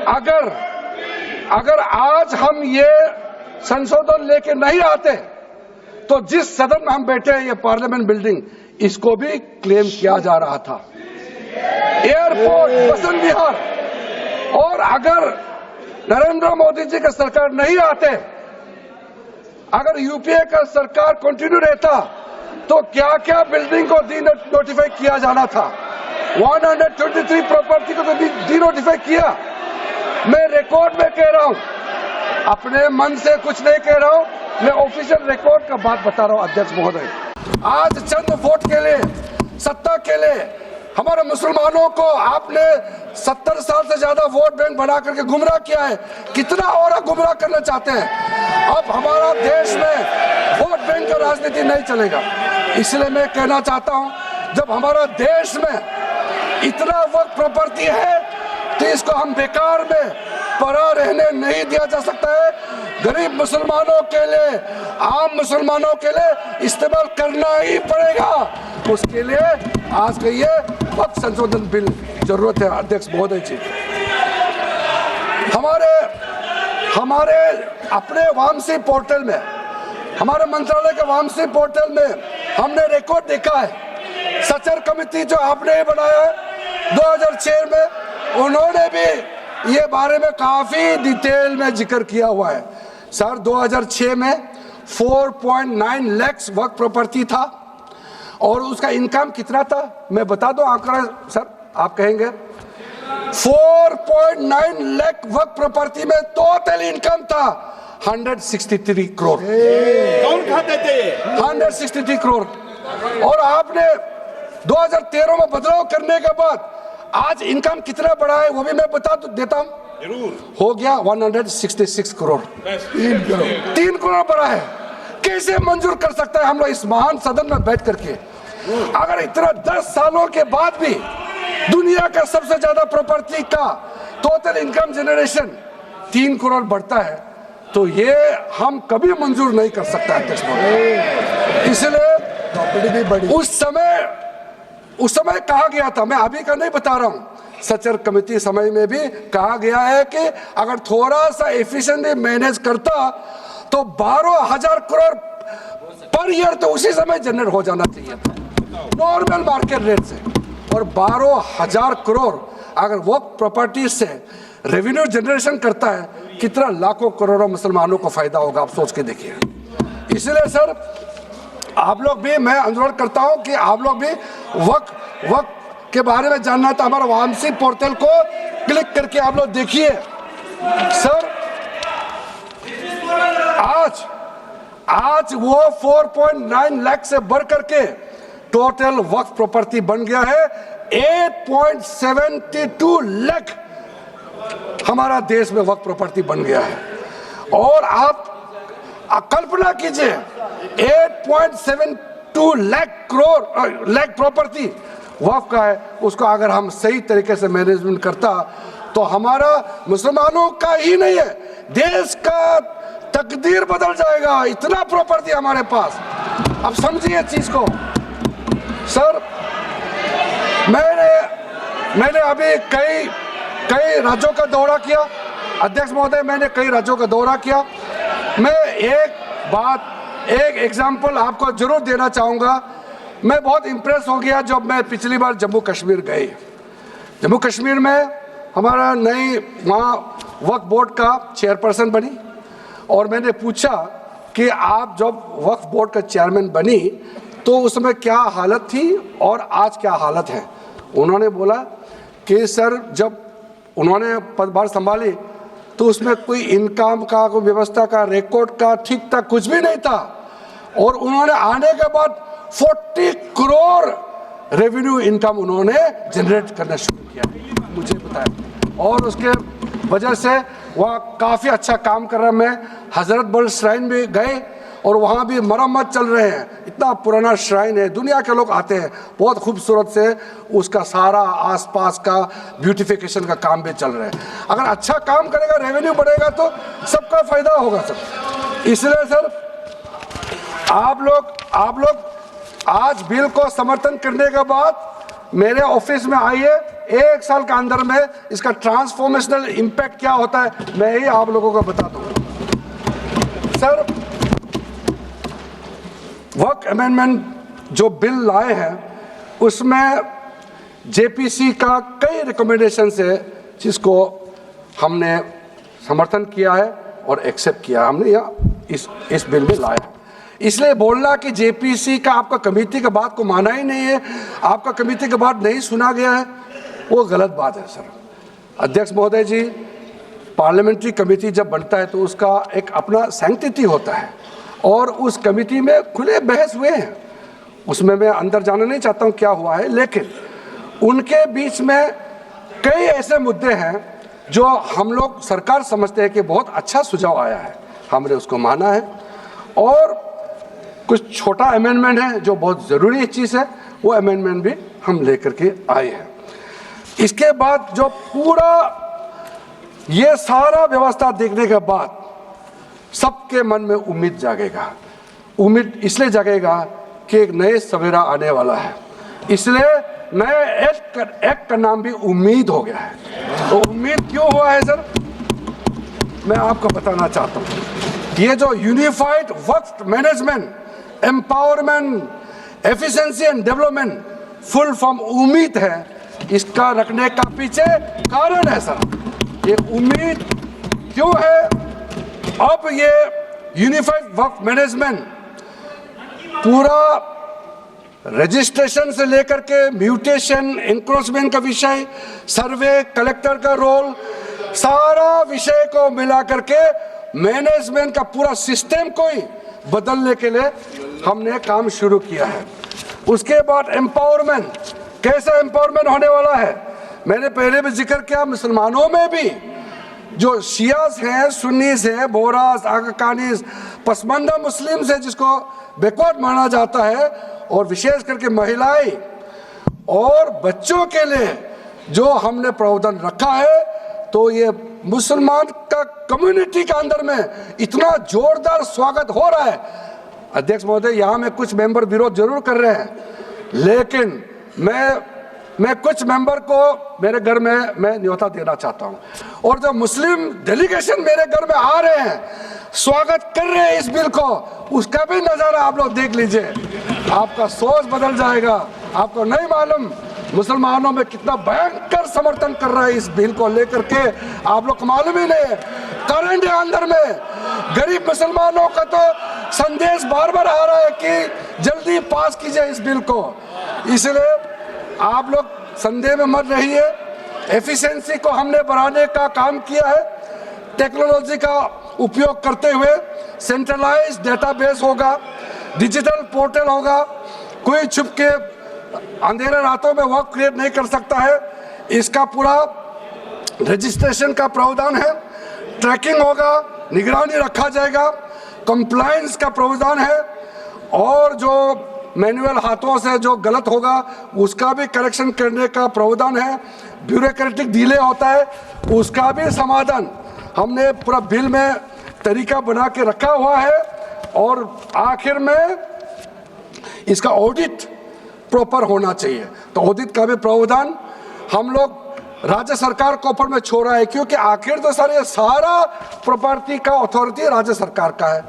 अगर आज हम ये संशोधन लेके नहीं आते तो जिस सदन में हम बैठे हैं, ये पार्लियामेंट बिल्डिंग, इसको भी क्लेम किया जा रहा था, एयरपोर्ट, बसंत विहार। और अगर नरेंद्र मोदी जी का सरकार नहीं आते, अगर यूपीए का सरकार कंटिन्यू रहता, तो क्या क्या बिल्डिंग को डी नोटिफाई किया जाना था। 123 प्रॉपर्टी को तो डी नोटिफाई किया। मैं रिकॉर्ड में कह रहा हूं, अपने मन से कुछ नहीं कह रहा हूं, मैं ऑफिशियल रिकॉर्ड का बात बता रहा हूं। अध्यक्ष महोदय, आज चंद वोट के लिए, सत्ता के लिए हमारे मुसलमानों को आपने 70 साल से ज्यादा वोट बैंक बना करके गुमराह किया है। कितना और गुमराह करना चाहते हैं? अब हमारा देश में वोट बैंक का राजनीति नहीं चलेगा। इसलिए मैं कहना चाहता हूं, जब हमारा देश में इतना वक्त प्रॉपर्टी है तो इसको हम बेकार में पड़ा रहने नहीं दिया जा सकता है। गरीब मुसलमानों के लिए, आम मुसलमानों के लिए इस्तेमाल करना ही पड़ेगा। उसके लिए आज का ये वक्त संशोधन बिल जरूरत है। अध्यक्ष महोदय जी, हमारे अपने वामसी पोर्टल में, हमारे मंत्रालय के वामसी पोर्टल में हमने रिकॉर्ड देखा है। सचर कमेटी जो आपने बनाया है 2006 में, उन्होंने भी ये बारे में काफी डिटेल में जिक्र किया हुआ है। सर 2006 में 4.9 लाख वर्क प्रॉपर्टी था और उसका इनकम कितना था, मैं बता दूं आंकड़ा सर, आप कहेंगे 4.9 लाख वर्क प्रॉपर्टी में टोटल इनकम था 163 करोड़। कौन खाते थे? 163 करोड़। और आपने 2013 में बदलाव करने के बाद आज इनकम कितना बढ़ा है वो भी मैं बता देता हूं। हो गया 166 करोड़। 3 करोड़ बढ़ा है। कैसे मंजूर कर सकता है हम लोग इस महान सदन में बैठ करके? अगर इतना 10 सालों के बाद भी दुनिया का सबसे ज्यादा प्रॉपर्टी का टोटल इनकम जनरेशन 3 करोड़ बढ़ता है, तो ये हम कभी मंजूर नहीं कर सकता है। इसलिए उस समय कहा गया था, मैं अभी का नहीं बता रहा हूं, सचर कमेटी समय में भी कहा गया है कि अगर थोड़ा सा एफिशिएंटली मैनेज करता तो 12,000 करोड़ पर ईयर तो उसी समय जनरेट हो जाना चाहिए था नॉर्मल मार्केट रेट से। और 12,000 करोड़ अगर वो प्रॉपर्टी से रेवेन्यू जनरेशन करता है, कितना लाखों करोड़ों मुसलमानों को फायदा होगा, आप सोच के देखिए। इसलिए सर आप लोग भी, मैं अनुरोध करता हूं कि आप लोग भी वक्त के बारे में जानना था, हमारा वामसी पोर्टल को क्लिक करके आप लोग देखिए। सर आज वो 4.9 लाख से बढ़ करके टोटल वक्फ प्रॉपर्टी बन गया है 8.72 लाख। हमारा देश में वक्फ प्रॉपर्टी बन गया है। और आप कल्पना कीजिए 8.72 लाख प्रॉपर्टी वक्फ का है, उसको अगर हम सही तरीके से मैनेजमेंट करता तो हमारा मुसलमानों का ही नहीं है, देश का तकदीर बदल जाएगा। इतना प्रॉपर्टी हमारे पास, अब समझिए चीज को। सर मैंने अभी कई राज्यों का दौरा किया। अध्यक्ष महोदय, मैंने कई राज्यों का दौरा किया। मैं एक एग्जांपल आपको जरूर देना चाहूंगा। मैं बहुत इंप्रेस हो गया जब मैं पिछली बार जम्मू कश्मीर गई। जम्मू कश्मीर में हमारा नई वहाँ वक्फ बोर्ड का चेयरपर्सन बनी और मैंने पूछा कि आप जब वक्फ बोर्ड का चेयरमैन बनी तो उस समय क्या हालत थी और आज क्या हालत है। उन्होंने बोला कि सर जब उन्होंने पदभार संभाली तो उसमें कोई इनकम का, कोई व्यवस्था का, रिकॉर्ड का ठीक ठाक कुछ भी नहीं था। और उन्होंने आने के बाद 40 करोड़ रेवेन्यू इनकम उन्होंने जनरेट करना शुरू किया, मुझे बताया। और उसके वजह से वह काफ़ी अच्छा काम कर रहा है। मैं हजरत बल श्राइन भी गए और वहाँ भी मरम्मत चल रहे हैं। इतना पुराना श्राइन है, दुनिया के लोग आते हैं, बहुत खूबसूरत से उसका सारा आसपास का ब्यूटिफिकेशन का काम भी चल रहा है। अगर अच्छा काम करेगा, रेवेन्यू बढ़ेगा तो सबका फायदा होगा सर। इसलिए सर आप लोग आज बिल को समर्थन करने के बाद मेरे ऑफिस में आइए, 1 साल के अंदर में इसका ट्रांसफॉर्मेशनल इम्पैक्ट क्या होता है मैं ही आप लोगों को बता दूंगा। सर, वर्क अमेंडमेंट जो बिल लाए हैं उसमें जेपीसी का कई रिकमेंडेशंस है जिसको हमने समर्थन किया है और एक्सेप्ट किया। हमने यह इस बिल में लाया। इसलिए बोलना कि जेपीसी का आपका कमेटी की बात को माना ही नहीं है, आपका कमेटी की बात नहीं सुना गया है, वो गलत बात है। सर अध्यक्ष महोदय जी, पार्लियामेंट्री कमेटी जब बनता है तो उसका एक अपना सैंक्टिटी होता है और उस कमेटी में खुले बहस हुए हैं। उसमें मैं अंदर जाना नहीं चाहता हूं क्या हुआ है, लेकिन उनके बीच में कई ऐसे मुद्दे हैं जो हम लोग सरकार समझते हैं कि बहुत अच्छा सुझाव आया है, हमने उसको माना है। और कुछ छोटा अमेंडमेंट है जो बहुत ज़रूरी चीज़ है, वो अमेंडमेंट भी हम लेकर के आए हैं। इसके बाद जो पूरा ये सारा व्यवस्था देखने के बाद सबके मन में उम्मीद जागेगा। उम्मीद इसलिए जागेगा कि एक नए सवेरा आने वाला है, इसलिए नए एक्ट का नाम भी उम्मीद हो गया है। तो उम्मीद क्यों हुआ है सर, मैं आपको बताना चाहता हूँ। ये जो unified work management, empowerment, efficiency and development, full form उम्मीद है, इसका रखने का पीछे कारण है सर। ये उम्मीद क्यों है? अब ये यूनिफाइड वर्क मैनेजमेंट पूरा रजिस्ट्रेशन से लेकर के म्यूटेशन, इंक्रोचमेंट का विषय, सर्वे, कलेक्टर का रोल, सारा विषय को मिला करके मैनेजमेंट का पूरा सिस्टम को ही बदलने के लिए हमने काम शुरू किया है। उसके बाद एम्पावरमेंट, कैसा एम्पावरमेंट होने वाला है? मैंने पहले भी जिक्र किया, मुसलमानों में भी जो शियास हैं, सुन्नीस हैं, बोरास, आकाकानीस, पसमानदा मुस्लिम्स है जिसको बैकवर्ड माना जाता है, और विशेष करके महिलाएं और बच्चों के लिए जो हमने प्रावधान रखा है, तो ये मुसलमान का कम्युनिटी के अंदर में इतना जोरदार स्वागत हो रहा है। अध्यक्ष महोदय, यहाँ में कुछ मेंबर विरोध जरूर कर रहे हैं, लेकिन मैं कुछ मेंबर को मेरे घर में मैं न्योता देना चाहता हूँ, और जो मुस्लिम डेलीगेशन मेरे घर में आ रहे हैं, स्वागत कर रहे हैं इस बिल को, उसका भी नज़ारा आप लोग देख लीजिए। आपका सोच बदल जाएगा। आपको नहीं मालूम मुसलमानों में कितना भयंकर समर्थन कर रहा है इस बिल को लेकर के, आप लोग को मालूम ही नहीं है। करंट अंदर में गरीब मुसलमानों का तो संदेश बार बार आ रहा है कि जल्दी पास कीजिए इस बिल को। इसलिए आप लोग संदेह में मत रहिए। एफिशिएंसी को हमने बढ़ाने का काम किया है। टेक्नोलॉजी का उपयोग करते हुए सेंट्रलाइज्ड डेटाबेस होगा, डिजिटल पोर्टल होगा, कोई छुप के अंधेरे रातों में वर्क क्रिएट नहीं कर सकता है। इसका पूरा रजिस्ट्रेशन का प्रावधान है, ट्रैकिंग होगा, निगरानी रखा जाएगा, कंप्लायंस का प्रावधान है, और जो मैनुअल हाथों से जो गलत होगा उसका भी करेक्शन करने का प्रावधान है। ब्यूरोक्रेटिक डिले होता है उसका भी समाधान हमने पूरा बिल में तरीका बना के रखा हुआ है। और आखिर में इसका ऑडिट प्रॉपर होना चाहिए, तो ऑडिट का भी प्रावधान हम लोग राज्य सरकार को ऊपर में छोड़ा है, क्योंकि आखिर तो सर ये सारा प्रॉपर्टी का अथॉरिटी राज्य सरकार का है।